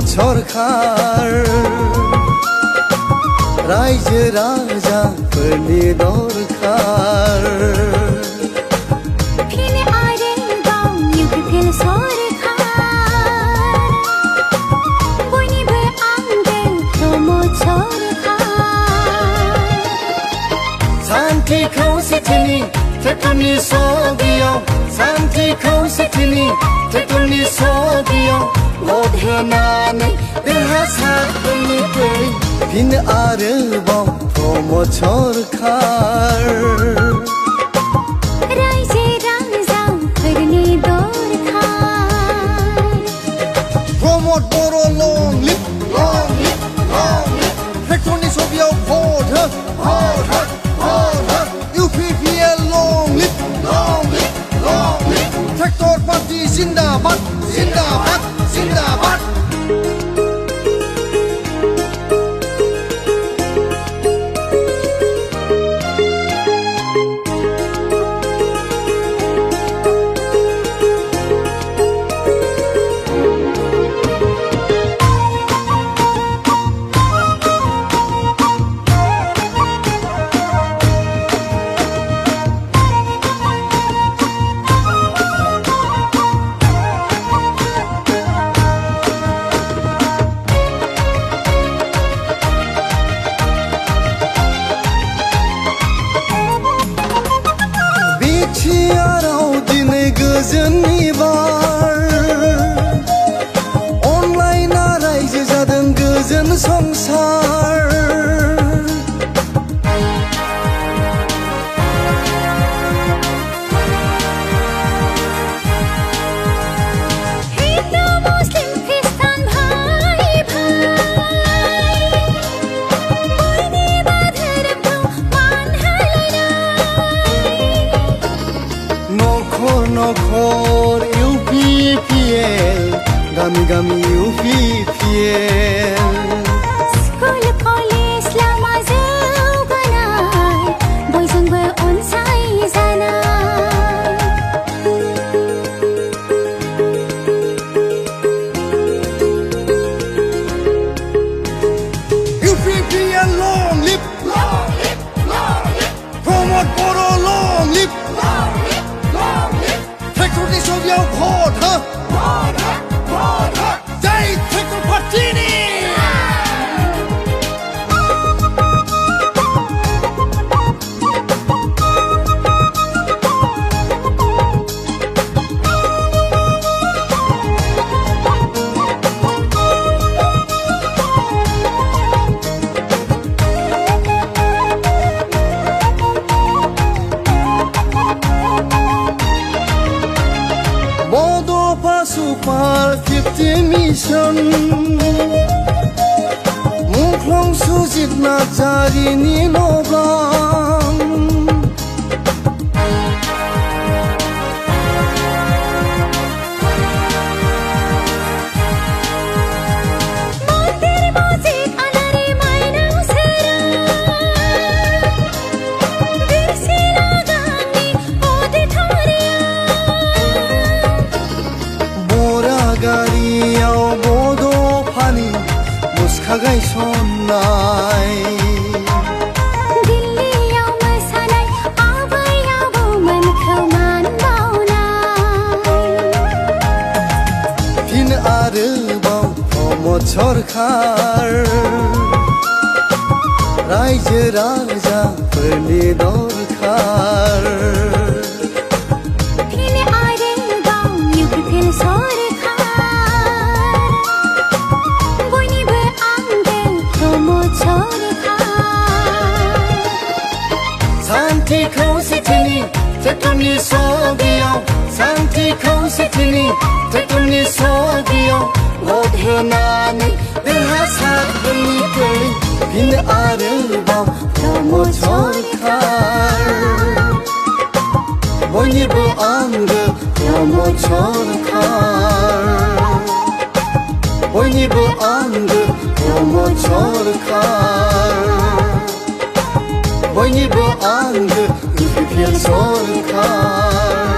सरखार रायजो राजाफोरनि दरखार फिन आरोबाव इउपिपिएल सरखार बयनिबो आंगो प्रमद सरखार सान्थि खौसेथिनि ट्रेक्टरनि सबियाव सान्थि खौसेथिनि ट्रेक्टरनि सबियाव भट होनानै देरहासारबोनिफ्राय फिन आरोबाव प्रमद सरखार रायजो राजाफोरनि दरखार प्रमद बर' लं लिभ ट्रेक्टरनि सबियाव भट हो इउपिपिएल लं लिभ ट्रेक्टर पार्टी जिन्दाबाद जिन्दाबाद जिन्दाबाद गोजोननि बार अनलाइना रायजो जादों गोजोन संसार हिन्दु मुस्लिम ख्रिस्टान भाई बयनिबो धोरोमखौ मान होलायनाय नखर नखर इउपिपिएल गामि गामि इउपिपिएल स्कुल कलेज लामा जौगानाय बयजोंबो अनसायजानाय इउपिपिएल लं लिभ प्रमद बर' लं लिभ ट्रेक्टरनि सबियाव भट हो जय ट्रेक्टर पार्टीनि सुपार 50 मिशन मुंख्लं सुजित नार्जारिनि न'बां मन्दिर मस्जिद आलारि माइनाव सोरां बिरसिना गामि अडिट'रियाम गारियाव बड'फानि मुसुखा गायसननाय दिल्लीयाव मोसानाय आबै आबौमोनखौ मान बावनाय फिन आरोबाव प्रमद सरखार रायजो राजाफोरनि दरखार फिन आरोबाव इउपिपिएल सरखार बयनिबो आंगो प्रमद सरखार सान्थि खौसेथिनि ट्रेक्टरनि सबियाव सान्थि खौसेथिनि ट्रेक्टरनि सबियाव भट होनानै देरहासारबोनिफ्राय फिन आरोबाव प्रमद सरखार बयनिबो आंगो प्रमद सरखार बयनिबो आंगो प्रमद सरखार बयनिबो आंगो इउपिपिएल सरखार